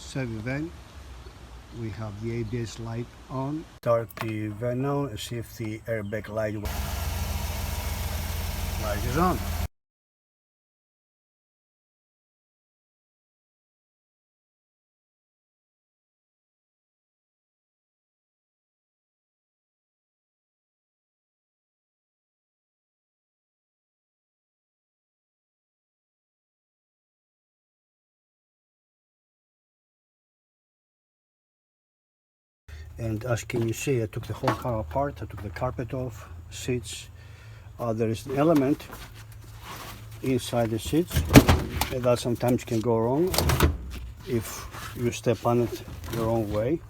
Chevy van. We have the ABS light on. Start the van now and see if the airbag light is on. And as can you see, I took the whole car apart. I took the carpet off, seats. There is an element inside the seats and that sometimes can go wrong if you step on it the wrong way.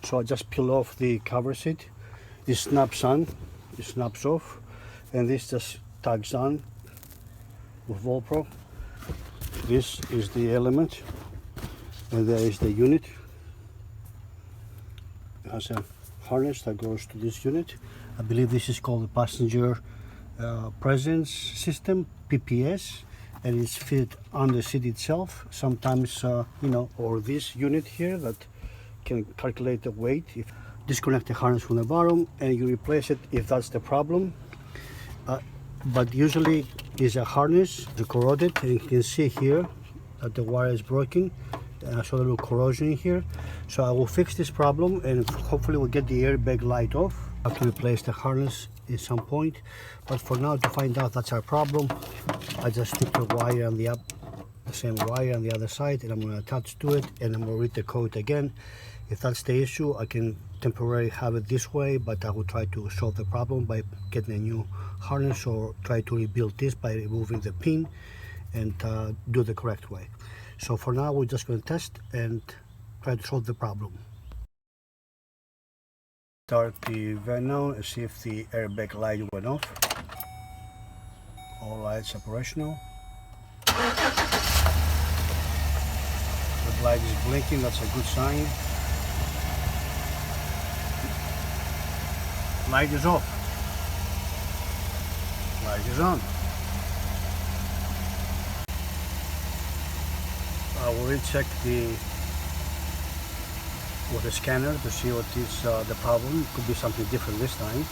So I just peel off the cover seat. This snaps on, it snaps off, and this just tags on with Velcro. This is the element, and there is the unit. It has a harness that goes to this unit. I believe this is called the passenger presence system, PPS, and it's fitted on the seat itself. Sometimes or this unit here that can calculate the weight. If disconnect the harness from the bottom and you replace it if that's the problem. But usually is a harness corroded, and you can see here that the wire is broken. I saw a little corrosion here, so I will fix this problem and hopefully we'll get the airbag light off. I have to replace the harness at some point, but for now, to find out that's our problem, I just took the wire on the same wire on the other side, and I'm going to attach to it, and I'm going to read the code again. If that's the issue, I can temporarily have it this way, but I will try to solve the problem by getting a new harness or try to rebuild this by removing the pin and do the correct way. So for now, we're just going to test and try to solve the problem. Start the van now and see if the airbag light went off. All lights operational. The light is blinking, that's a good sign. Light is off. Light is on. I will recheck with the scanner to see what is the problem. It could be something different this time.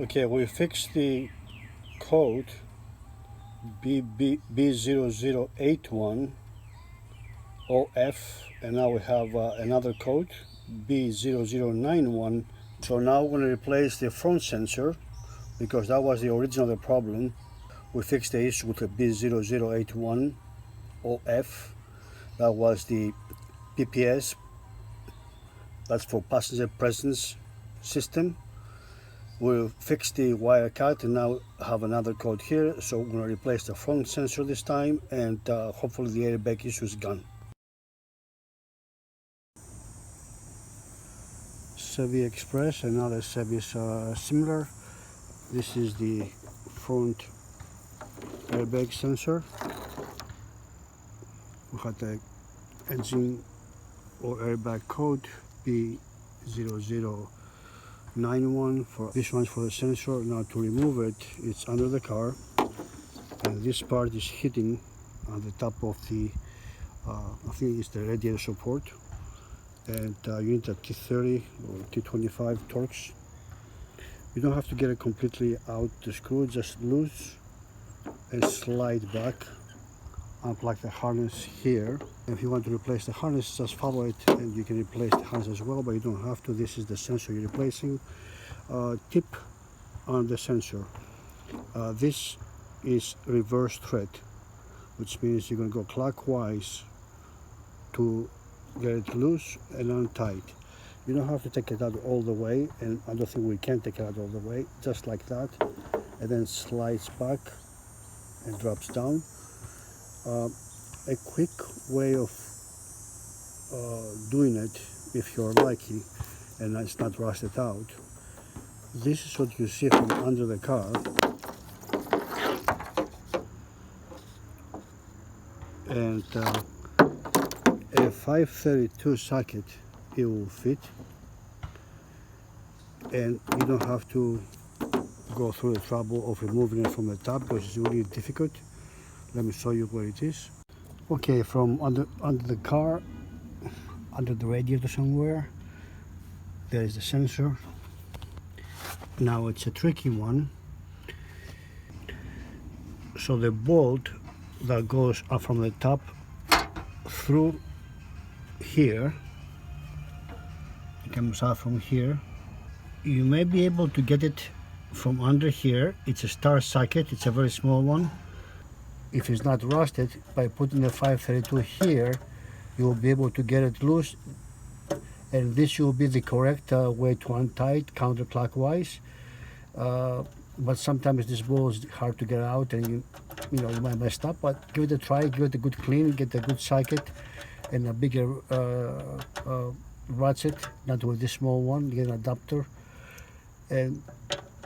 Okay, we fixed the code B0081 OF, and now we have another code B0091. So now we're going to replace the front sensor because that was the original problem. We fixed the issue with the B0081 OF. That was the PPS, that's for passenger presence system. We'll fix the wire cut and now have another code here. So we're going to replace the front sensor this time, and hopefully the airbag issue is gone. Chevy Express, another Chevy is similar. This is the front airbag sensor. We had the engine or airbag code B0091 for this one's for the sensor. Now to remove it, it's under the car, and this part is hitting on the top of the I think it's the radiator support, and you need a T30 or T25 Torx. You don't have to get it completely out the screw, just loose and slide back. Unplug the harness here. If you want to replace the harness, just follow it and you can replace the harness as well, but you don't have to. This is the sensor you're replacing. Tip on the sensor. This is reverse thread, which means you're going to go clockwise to get it loose and untied. You don't have to take it out all the way, and I don't think we can take it out all the way, just like that, and then slides back and drops down. A quick way of doing it, if you're lucky and it's not rusted out, this is what you see from under the car, and a 532 socket, it will fit, and you don't have to go through the trouble of removing it from the top because it's really difficult. Let me show you where it is. Okay, from under the car, under the radiator somewhere, there is the sensor. Now it's a tricky one. So the bolt that goes up from the top through here, it comes out from here. You may be able to get it from under here. It's a star socket, it's a very small one. If it's not rusted, by putting the 532 here, you will be able to get it loose, and this will be the correct way to untie it counterclockwise. But sometimes this ball is hard to get out, and you know, you might mess up. But give it a try, give it a good clean, get a good socket and a bigger ratchet, not with this small one. Get an adapter and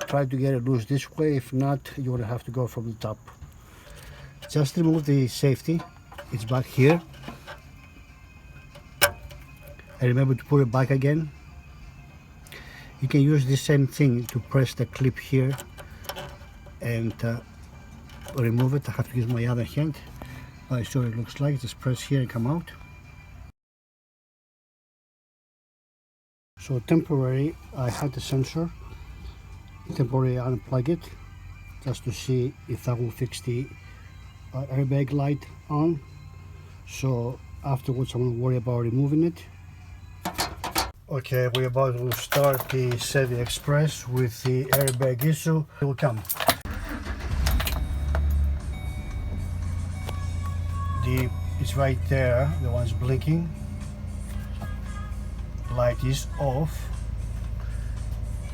try to get it loose this way. If not, you're gonna have to go from the top. Just remove the safety, it's back here, and remember to put it back again. You can use the same thing to press the clip here and remove it. I have to use my other hand, but I show it looks like. Just press here and come out. So temporary, I had the sensor, temporarily unplug it just to see if that will fix the airbag light on. So afterwards I'm going to worry about removing it. Okay, we're about to start the Chevy Express with the airbag issue. It will come. It's right there, the one's blinking. Light is off.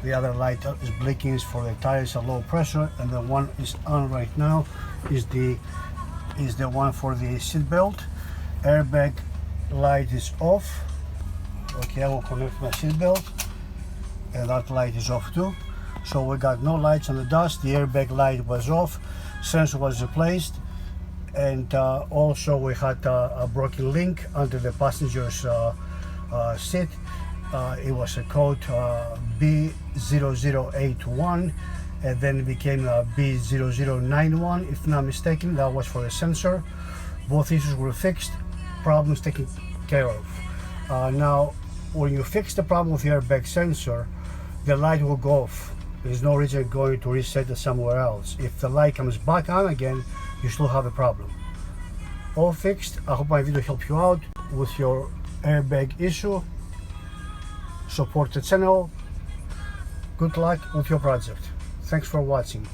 The other light is blinking is for the tires at low pressure, and the one is on right now is the one for the seat belt. Airbag light is off. Okay, I will connect my seat belt, and that light is off too. So we got no lights on the dust. The airbag light was off, sensor was replaced, and also we had a broken link under the passenger's seat. It was a code B0081, and then it became B0091 if not mistaken. That was for the sensor. Both issues were fixed, problems taken care of. Now when you fix the problem with the airbag sensor, the light will go off. There's no reason going to reset it somewhere else. If the light comes back on again, you still have a problem. All fixed. I hope my video helped you out with your airbag issue. Support the channel. Good luck with your project. Thanks for watching.